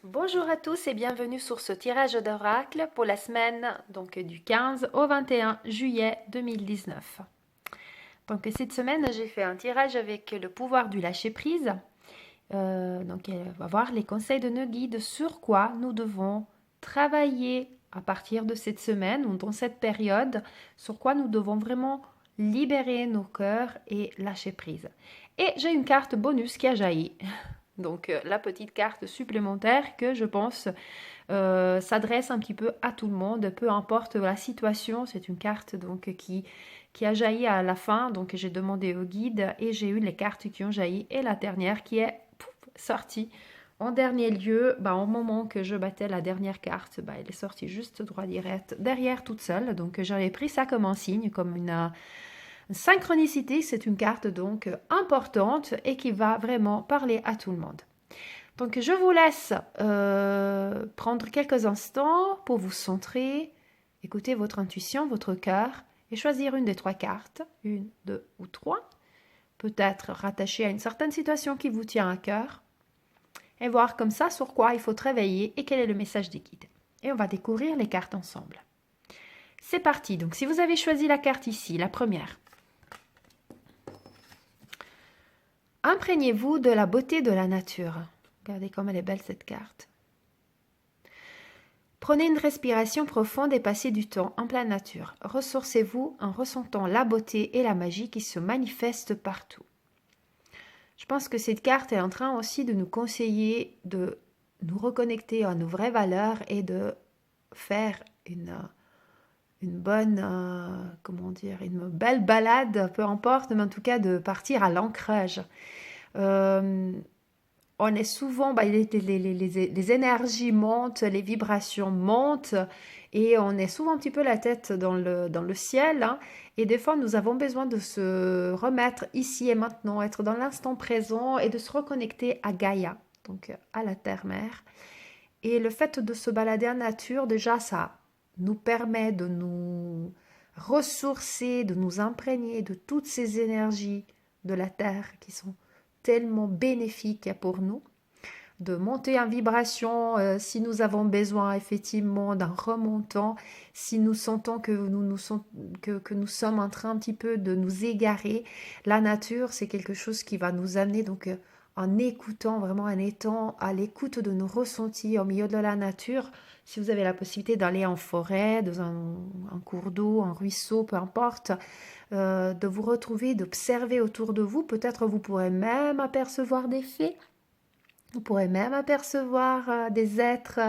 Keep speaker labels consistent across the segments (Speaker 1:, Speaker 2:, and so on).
Speaker 1: Bonjour à tous et bienvenue sur ce tirage d'oracle pour la semaine du 15 au 21 juillet 2019. Donc cette semaine, j'ai fait un tirage avec le pouvoir du lâcher-prise. On va voir les conseils de nos guides sur quoi nous devons travailler à partir de cette semaine ou dans cette période, sur quoi nous devons vraiment libérer nos cœurs et lâcher prise. Et j'ai une carte bonus qui a jailli. Donc la petite carte supplémentaire que je pense s'adresse un petit peu à tout le monde, peu importe la situation. C'est une carte qui a jailli à la fin. Donc j'ai demandé au guide et j'ai eu les cartes qui ont jailli et la dernière qui est sortie en dernier lieu. Au moment que je battais la dernière carte, elle est sortie juste droit direct derrière toute seule. Donc j'avais pris ça comme un signe, comme une synchronicité. C'est une carte donc importante et qui va vraiment parler à tout le monde. Donc je vous laisse prendre quelques instants pour vous centrer, écouter votre intuition, votre cœur et choisir une des trois cartes, une, deux ou trois, peut-être rattachée à une certaine situation qui vous tient à cœur et voir comme ça sur quoi il faut travailler et quel est le message des guides. Et on va découvrir les cartes ensemble. C'est parti. Donc si vous avez choisi la carte ici, la première, imprégnez-vous de la beauté de la nature. Regardez comme elle est belle cette carte. Prenez une respiration profonde et passez du temps en pleine nature. Ressourcez-vous en ressentant la beauté et la magie qui se manifestent partout. Je pense que cette carte est en train aussi de nous conseiller de nous reconnecter à nos vraies valeurs et de faire une bonne, une belle balade, peu importe, mais en tout cas de partir à l'ancrage. On est souvent, les énergies montent, les vibrations montent et on est souvent un petit peu la tête dans le ciel. Hein, et des fois, nous avons besoin de se remettre ici et maintenant, être dans l'instant présent et de se reconnecter à Gaïa, donc à la terre-mère. Et le fait de se balader en nature, déjà, ça nous permet de nous ressourcer, de nous imprégner de toutes ces énergies de la terre qui sont tellement bénéfique pour nous, de monter en vibration si nous avons besoin effectivement d'un remontant, si nous sentons que nous sommes en train un petit peu de nous égarer. La nature, c'est quelque chose qui va nous amener donc en écoutant, vraiment en étant à l'écoute de nos ressentis au milieu de la nature. Si vous avez la possibilité d'aller en forêt, dans un cours d'eau, un ruisseau, peu importe, de vous retrouver, d'observer autour de vous. Peut-être vous pourrez même apercevoir des fées, vous pourrez même apercevoir des êtres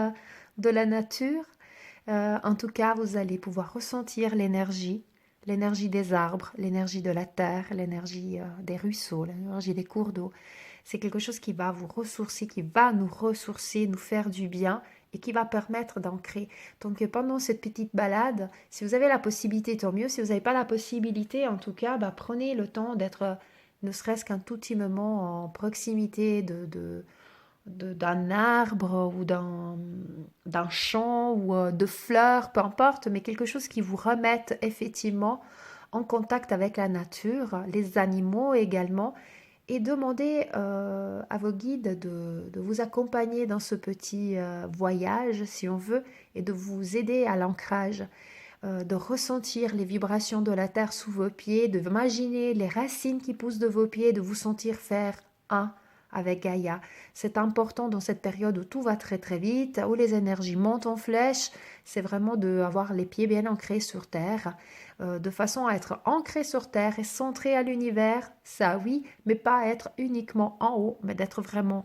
Speaker 1: de la nature. En tout cas, vous allez pouvoir ressentir l'énergie des arbres, l'énergie de la terre, l'énergie des ruisseaux, l'énergie des cours d'eau. C'est quelque chose qui va vous ressourcer, qui va nous ressourcer, nous faire du bien et qui va permettre d'ancrer. Donc pendant cette petite balade, si vous avez la possibilité, tant mieux. Si vous n'avez pas la possibilité, en tout cas, prenez le temps d'être ne serait-ce qu'un tout petit moment en proximité d'un arbre ou d'un champ ou de fleurs, peu importe, mais quelque chose qui vous remette effectivement en contact avec la nature, les animaux également, et demandez à vos guides de vous accompagner dans ce petit voyage, si on veut, et de vous aider à l'ancrage, de ressentir les vibrations de la terre sous vos pieds, de imaginer les racines qui poussent de vos pieds, de vous sentir faire un avec Gaïa. C'est important dans cette période où tout va très très vite, où les énergies montent en flèche. C'est vraiment d'avoir les pieds bien ancrés sur terre, de façon à être ancré sur terre et centré à l'univers, ça oui, mais pas être uniquement en haut, mais d'être vraiment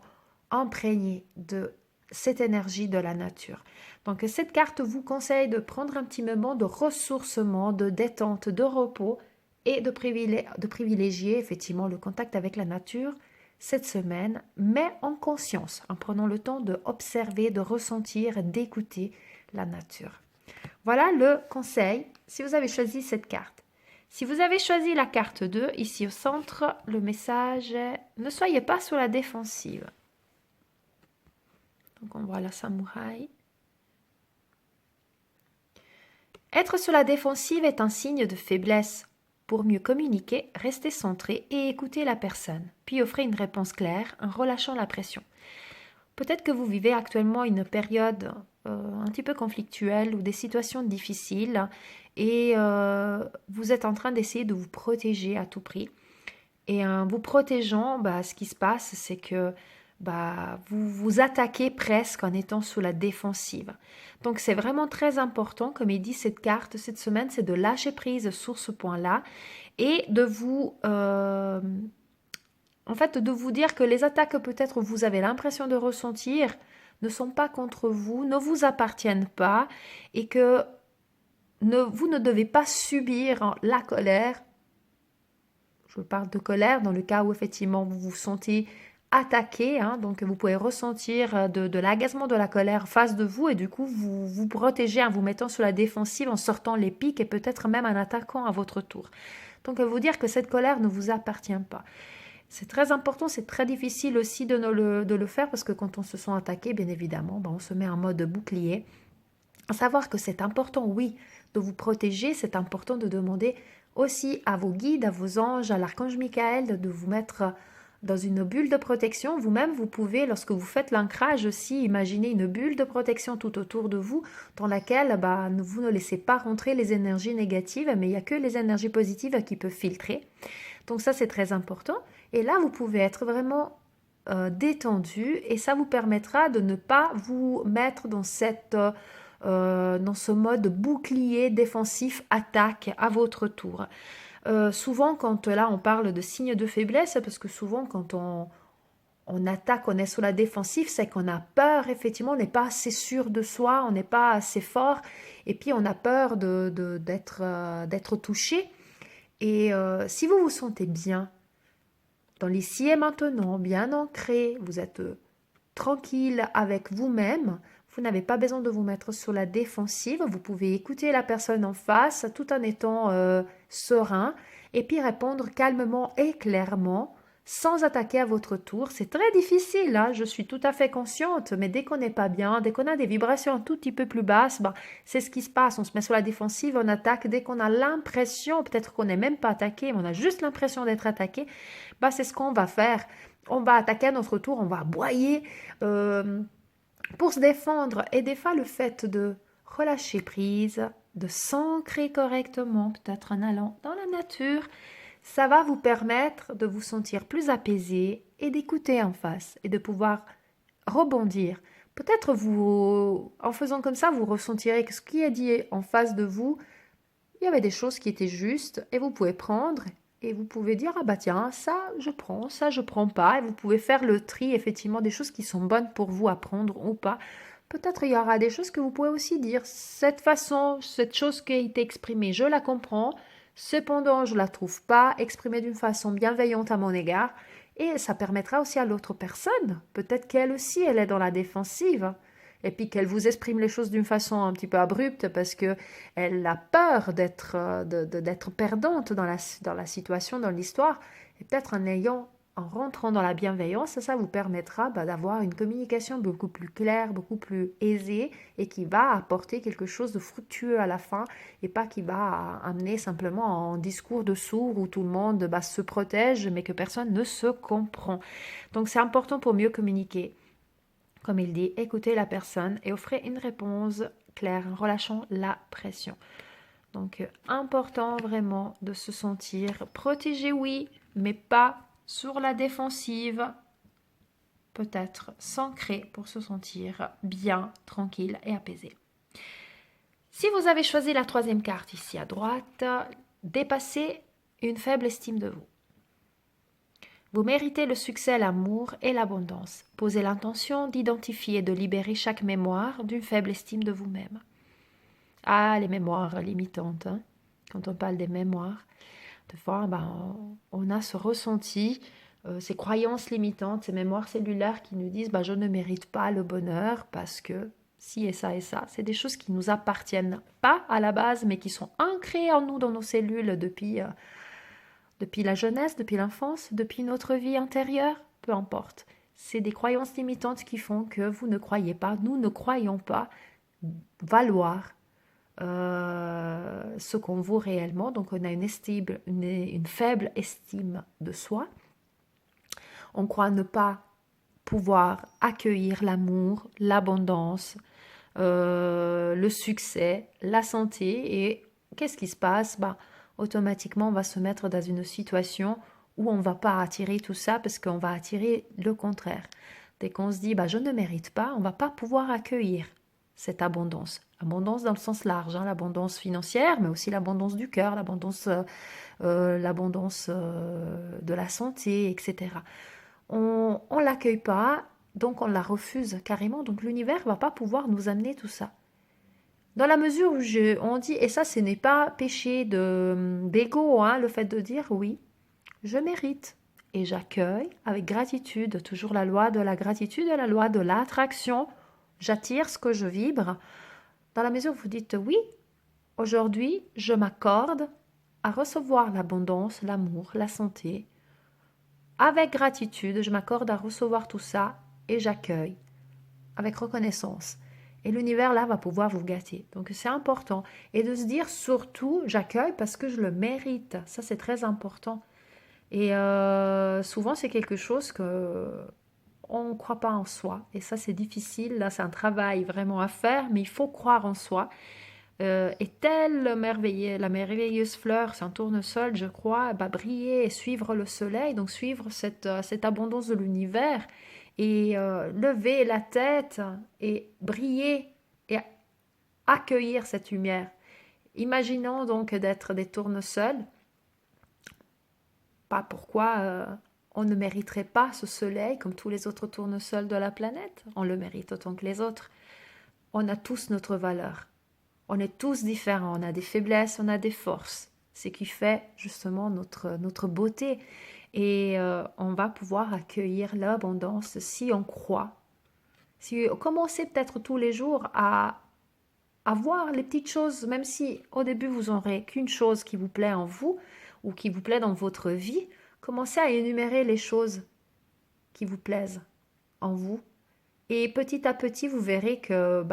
Speaker 1: imprégné de cette énergie de la nature. Donc cette carte vous conseille de prendre un petit moment de ressourcement, de détente, de repos et de privilégier effectivement le contact avec la nature cette semaine, mais en conscience, en prenant le temps d'observer, de ressentir, d'écouter la nature. Voilà le conseil si vous avez choisi cette carte. Si vous avez choisi la carte 2, ici au centre, le message est « Ne soyez pas sur la défensive ». Donc on voit la samouraï. Être sur la défensive est un signe de faiblesse. Pour mieux communiquer, restez centré et écoutez la personne, puis offrez une réponse claire en relâchant la pression. Peut-être que vous vivez actuellement une période un petit peu conflictuelle ou des situations difficiles et vous êtes en train d'essayer de vous protéger à tout prix. Et en vous protégeant, bah, ce qui se passe, c'est que bah, vous vous attaquez presque en étant sous la défensive. Donc c'est vraiment très important, comme il dit cette carte cette semaine, c'est de lâcher prise sur ce point-là et de vous, en fait, de vous dire que les attaques que peut-être vous avez l'impression de ressentir ne sont pas contre vous, ne vous appartiennent pas et que vous ne devez pas subir la colère. Je parle de colère dans le cas où effectivement vous vous sentez attaqué, hein, donc vous pouvez ressentir de l'agacement, de la colère face de vous et du coup vous vous protégez en vous mettant sur la défensive, en sortant les pics et peut-être même en attaquant à votre tour. Donc vous dire que cette colère ne vous appartient pas. C'est très important, c'est très difficile aussi de le faire parce que quand on se sent attaqué, bien évidemment, ben, on se met en mode bouclier. À savoir que c'est important, oui, de vous protéger, c'est important de demander aussi à vos guides, à vos anges, à l'archange Michael de vous mettre dans une bulle de protection. Vous-même, vous pouvez, lorsque vous faites l'ancrage aussi, imaginer une bulle de protection tout autour de vous dans laquelle bah, vous ne laissez pas rentrer les énergies négatives, mais il n'y a que les énergies positives qui peuvent filtrer. Donc ça, c'est très important. Et là, vous pouvez être vraiment détendu et ça vous permettra de ne pas vous mettre dans dans ce mode bouclier défensif attaque à votre tour. Souvent quand là on parle de signes de faiblesse, parce que souvent quand on attaque, on est sur la défensive, c'est qu'on a peur, effectivement, on n'est pas assez sûr de soi, on n'est pas assez fort, et puis on a peur d'être touché. Et si vous vous sentez bien, dans l'ici et maintenant, bien ancré, vous êtes tranquille avec vous-même, vous n'avez pas besoin de vous mettre sur la défensive, vous pouvez écouter la personne en face tout en étant serein et puis répondre calmement et clairement sans attaquer à votre tour. C'est très difficile, hein, je suis tout à fait consciente, mais dès qu'on n'est pas bien, dès qu'on a des vibrations un tout petit peu plus basses, ben, c'est ce qui se passe, on se met sur la défensive, on attaque, dès qu'on a l'impression, peut-être qu'on n'est même pas attaqué, mais on a juste l'impression d'être attaqué, ben, c'est ce qu'on va faire. On va attaquer à notre tour, on va aboyer pour se défendre. Et des fois, le fait de relâcher prise, de s'ancrer correctement, peut-être en allant dans la nature, ça va vous permettre de vous sentir plus apaisé et d'écouter en face et de pouvoir rebondir. Peut-être vous, en faisant comme ça, vous ressentirez que ce qui est dit en face de vous, il y avait des choses qui étaient justes et vous pouvez prendre et vous pouvez dire ah bah tiens ça je prends pas et vous pouvez faire le tri effectivement des choses qui sont bonnes pour vous à prendre ou pas. Peut-être il y aura des choses que vous pouvez aussi dire cette façon, cette chose qui a été exprimée, je la comprends, cependant je la trouve pas exprimée d'une façon bienveillante à mon égard et ça permettra aussi à l'autre personne, peut-être qu'elle aussi elle est dans la défensive et puis qu'elle vous exprime les choses d'une façon un petit peu abrupte parce que elle a peur d'être perdante dans la situation, dans l'histoire, et peut-être en rentrant dans la bienveillance, ça vous permettra bah, d'avoir une communication beaucoup plus claire, beaucoup plus aisée et qui va apporter quelque chose de fructueux à la fin et pas qui va amener simplement un discours de sourd où tout le monde bah, se protège mais que personne ne se comprend. Donc c'est important pour mieux communiquer. Comme il dit, écoutez la personne et offrez une réponse claire en relâchant la pression. Donc, important vraiment de se sentir protégé, oui, mais pas sur la défensive. Peut-être s'ancrer pour se sentir bien, tranquille et apaisé. Si vous avez choisi la troisième carte ici à droite, dépassez une faible estime de vous. Vous méritez le succès, l'amour et l'abondance. Posez l'intention d'identifier et de libérer chaque mémoire d'une faible estime de vous-même. Ah, les mémoires limitantes. Hein. Quand on parle des mémoires, des fois, on a ce ressenti, ces croyances limitantes, ces mémoires cellulaires qui nous disent je ne mérite pas le bonheur parce que si et ça et ça. C'est des choses qui ne nous appartiennent pas à la base, mais qui sont ancrées en nous, dans nos cellules depuis la jeunesse, depuis l'enfance, depuis notre vie antérieure, peu importe. C'est des croyances limitantes qui font que vous ne croyez pas, nous ne croyons pas valoir ce qu'on vaut réellement. Donc on a une faible estime de soi. On croit ne pas pouvoir accueillir l'amour, l'abondance, le succès, la santé. Et qu'est-ce qui se passe? Automatiquement, on va se mettre dans une situation où on ne va pas attirer tout ça parce qu'on va attirer le contraire. Dès qu'on se dit je ne mérite pas, on ne va pas pouvoir accueillir cette abondance. Abondance dans le sens large, l'abondance financière, mais aussi l'abondance du cœur, l'abondance de la santé, etc. On ne l'accueille pas, donc on la refuse carrément. Donc l'univers ne va pas pouvoir nous amener tout ça. Dans la mesure où on dit, et ça ce n'est pas péché d'ego, le fait de dire oui, je mérite et j'accueille avec gratitude, toujours la loi de la gratitude et la loi de l'attraction. J'attire ce que je vibre. Dans la mesure où vous dites oui, aujourd'hui je m'accorde à recevoir l'abondance, l'amour, la santé. Avec gratitude, je m'accorde à recevoir tout ça et j'accueille avec reconnaissance. Et l'univers là va pouvoir vous gâter. Donc c'est important. Et de se dire surtout, j'accueille parce que je le mérite. Ça c'est très important. Et souvent c'est quelque chose que on ne croit pas en soi. Et ça c'est difficile. Là c'est un travail vraiment à faire, mais il faut croire en soi. Et telle la merveilleuse fleur, c'est un tournesol, je crois, briller et suivre le soleil, donc suivre cette abondance de l'univers et lever la tête et briller et accueillir cette lumière. Imaginons donc d'être des tournesols. Pas pourquoi on ne mériterait pas ce soleil comme tous les autres tournesols de la planète. On le mérite autant que les autres. On a tous notre valeur. On est tous différents, on a des faiblesses, on a des forces. C'est ce qui fait justement notre beauté. Et on va pouvoir accueillir l'abondance si on croit. Si on commence peut-être tous les jours à voir les petites choses, même si au début vous n'aurez qu'une chose qui vous plaît en vous ou qui vous plaît dans votre vie, commencez à énumérer les choses qui vous plaisent en vous. Et petit à petit, vous verrez que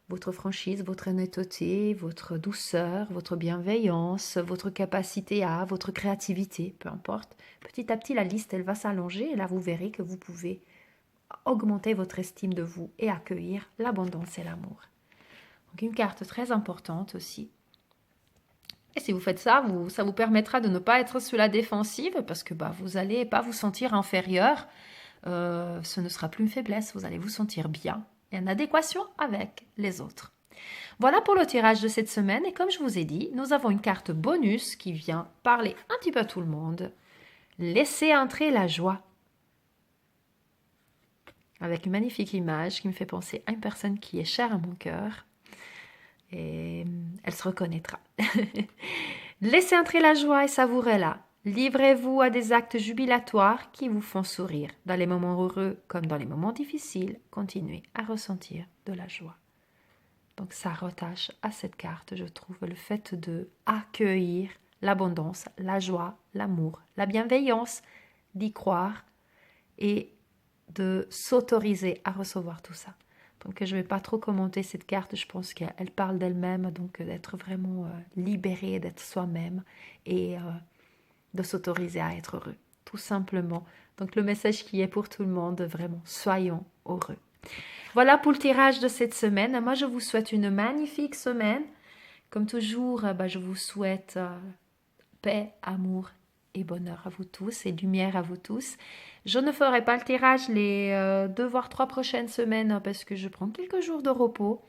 Speaker 1: votre franchise, votre honnêteté, votre douceur, votre bienveillance, votre capacité votre créativité, peu importe. Petit à petit, la liste, elle va s'allonger et là, vous verrez que vous pouvez augmenter votre estime de vous et accueillir l'abondance et l'amour. Donc, une carte très importante aussi. Et si vous faites ça, ça vous permettra de ne pas être sur la défensive parce que vous n'allez pas vous sentir inférieur. Ce ne sera plus une faiblesse, vous allez vous sentir bien et en adéquation avec les autres. Voilà pour le tirage de cette semaine et comme je vous ai dit, nous avons une carte bonus qui vient parler un petit peu à tout le monde. Laissez entrer la joie. Avec une magnifique image qui me fait penser à une personne qui est chère à mon cœur et elle se reconnaîtra. Laissez entrer la joie et savourez-la. Livrez-vous à des actes jubilatoires qui vous font sourire. Dans les moments heureux comme dans les moments difficiles, continuez à ressentir de la joie. Donc ça rattache à cette carte, je trouve, le fait de accueillir l'abondance, la joie, l'amour, la bienveillance, d'y croire et de s'autoriser à recevoir tout ça. Donc je ne vais pas trop commenter cette carte, je pense qu'elle parle d'elle-même, donc d'être vraiment libéré, d'être soi-même et de s'autoriser à être heureux, tout simplement. Donc le message qui est pour tout le monde, vraiment, soyons heureux. Voilà pour le tirage de cette semaine. Moi, je vous souhaite une magnifique semaine. Comme toujours, je vous souhaite paix, amour et bonheur à vous tous et lumière à vous tous. Je ne ferai pas le tirage les 2 voire 3 prochaines semaines parce que je prends quelques jours de repos.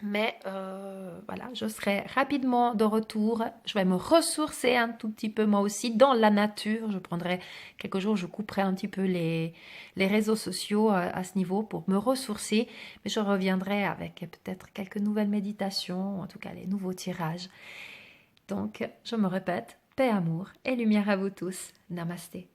Speaker 1: Mais voilà, je serai rapidement de retour. Je vais me ressourcer un tout petit peu moi aussi dans la nature. Je prendrai quelques jours, je couperai un petit peu les réseaux sociaux à ce niveau pour me ressourcer. Mais je reviendrai avec peut-être quelques nouvelles méditations, en tout cas les nouveaux tirages. Donc, je me répète, paix, amour et lumière à vous tous. Namasté.